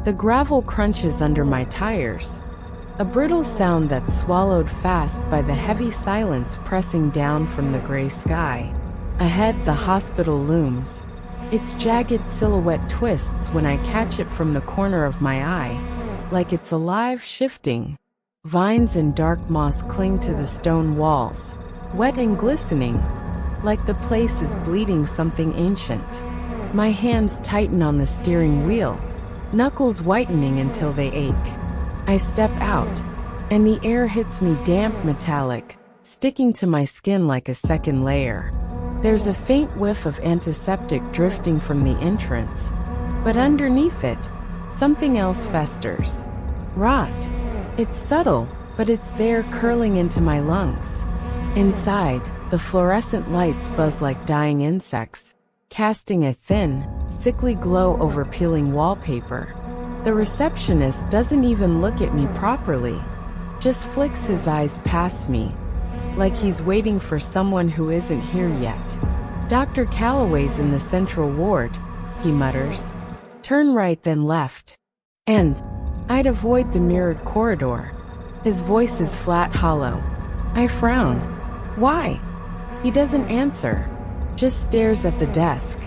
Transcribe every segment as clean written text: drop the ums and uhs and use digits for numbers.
The gravel crunches under my tires, a brittle sound that's swallowed fast by the heavy silence pressing down from the gray sky. Ahead, the hospital looms. Its jagged silhouette twists when I catch it from the corner of my eye, like it's alive, shifting. Vines and dark moss cling to the stone walls, wet and glistening, like the place is bleeding something ancient. My hands tighten on the steering wheel, knuckles whitening until they ache. I step out, and the air hits me damp, metallic, sticking to my skin like a second layer. There's a faint whiff of antiseptic drifting from the entrance, but underneath it, something else festers. Rot. It's subtle, but it's there, curling into my lungs. Inside, the fluorescent lights buzz like dying insects, casting a thin, sickly glow over peeling wallpaper. The receptionist doesn't even look at me properly, just flicks his eyes past me, like he's waiting for someone who isn't here yet. "Dr. Calloway's in the central ward," he mutters. "Turn right then left." And I'd avoid the mirrored corridor. His voice is flat, hollow. I frown. Why? He doesn't answer, just stares at the desk.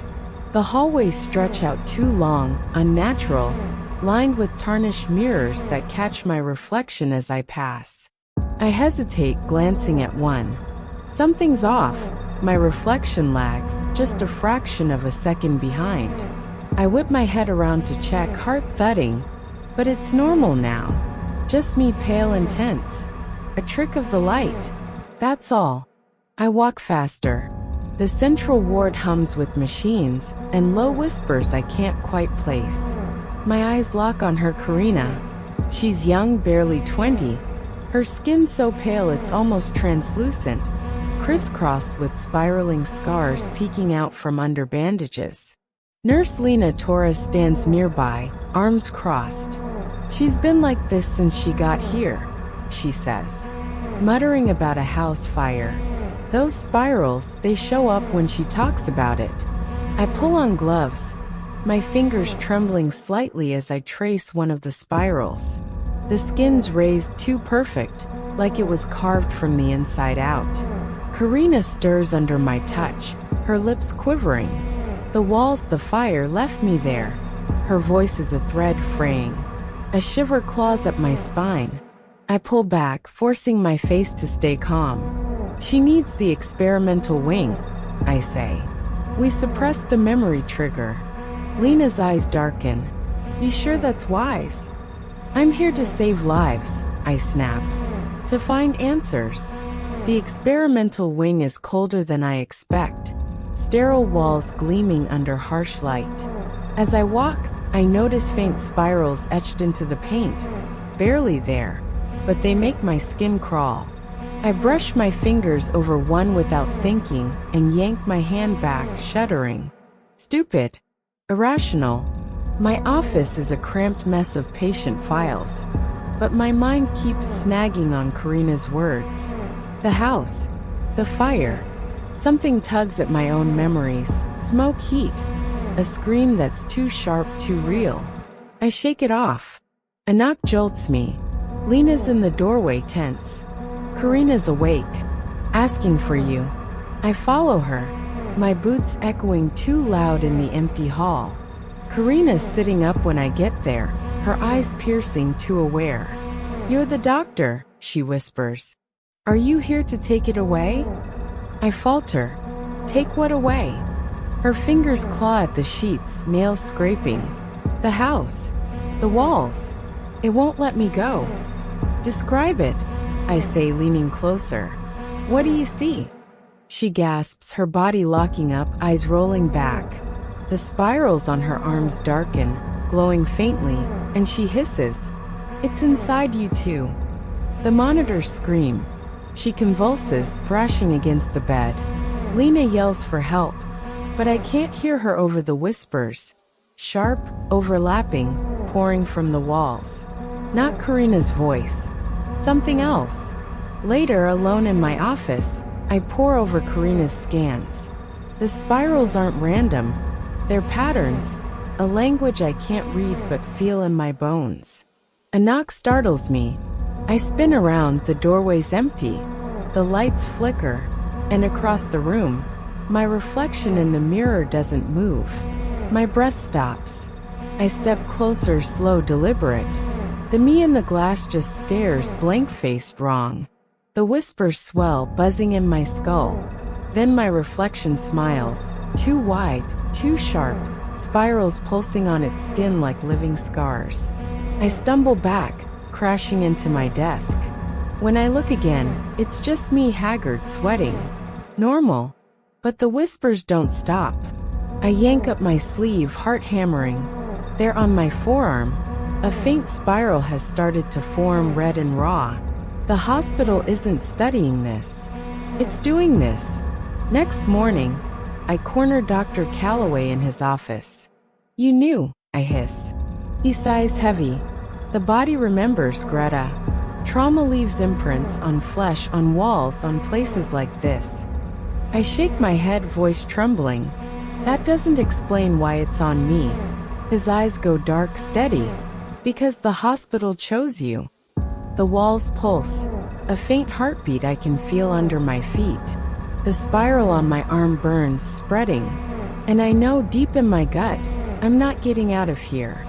The hallways stretch out too long, unnatural, lined with tarnished mirrors that catch my reflection as I pass. I hesitate, glancing at one. Something's off. My reflection lags, just a fraction of a second behind. I whip my head around to check, heart thudding, but it's normal now. Just me, pale and tense. A trick of the light. That's all. I walk faster. The central ward hums with machines and low whispers I can't quite place. My eyes lock on her, Karina. She's young, barely 20. Her skin so pale it's almost translucent, crisscrossed with spiraling scars peeking out from under bandages. Nurse Lena Torres stands nearby, arms crossed. "She's been like this since she got here," she says, muttering about a house fire. "Those spirals, they show up when she talks about it." I pull on gloves, my fingers trembling slightly as I trace one of the spirals. The skin's raised too perfect, like it was carved from the inside out. Karina stirs under my touch, her lips quivering. The walls, the fire left me there. Her voice is a thread fraying. A shiver claws up my spine. I pull back, forcing my face to stay calm. "She needs the experimental wing," I say. "We suppressed the memory trigger." Lena's eyes darken. "You sure that's wise?" "I'm here to save lives," I snap. "To find answers." The experimental wing is colder than I expect, sterile walls gleaming under harsh light. As I walk, I notice faint spirals etched into the paint, barely there, but they make my skin crawl. I brush my fingers over one without thinking and yank my hand back, shuddering. Stupid. Irrational. My office is a cramped mess of patient files, but my mind keeps snagging on Karina's words. The house. The fire. Something tugs at my own memories. Smoke, heat. A scream that's too sharp, too real. I shake it off. A knock jolts me. Lena's in the doorway, tense. Karina's awake. "Asking for you." I follow her, my boots echoing too loud in the empty hall. Karina's sitting up when I get there, her eyes piercing, too aware. "You're the doctor," she whispers. "Are you here to take it away?" I falter. "Take what away?" Her fingers claw at the sheets, nails scraping. "The house. The walls. It won't let me go." "Describe it," I say, leaning closer. "What do you see?" She gasps, her body locking up, eyes rolling back. The spirals on her arms darken, glowing faintly, and she hisses, "It's inside you too." The monitors scream. She convulses, thrashing against the bed. Lena yells for help, but I can't hear her over the whispers. Sharp, overlapping, pouring from the walls. Not Karina's voice. Something else. Later, alone in my office, I pore over Karina's scans. The spirals aren't random. They're patterns, a language I can't read but feel in my bones. A knock startles me. I spin around, the doorway's empty. The lights flicker, and across the room, my reflection in the mirror doesn't move. My breath stops. I step closer, slow, deliberate. The me in the glass just stares, blank-faced, wrong. The whispers swell, buzzing in my skull. Then my reflection smiles, too wide, too sharp, spirals pulsing on its skin like living scars. I stumble back, crashing into my desk. When I look again, it's just me, haggard, sweating. Normal. But the whispers don't stop. I yank up my sleeve, heart hammering. There on my forearm, a faint spiral has started to form, red and raw. The hospital isn't studying this. It's doing this. Next morning, I corner Dr. Calloway in his office. "You knew," I hiss. He sighs heavy. "The body remembers, Greta. Trauma leaves imprints on flesh, on walls, on places like this." I shake my head, voice trembling. "That doesn't explain why it's on me." His eyes go dark, steady. "Because the hospital chose you." The walls pulse. A faint heartbeat I can feel under my feet. The spiral on my arm burns, spreading. And I know deep in my gut, I'm not getting out of here.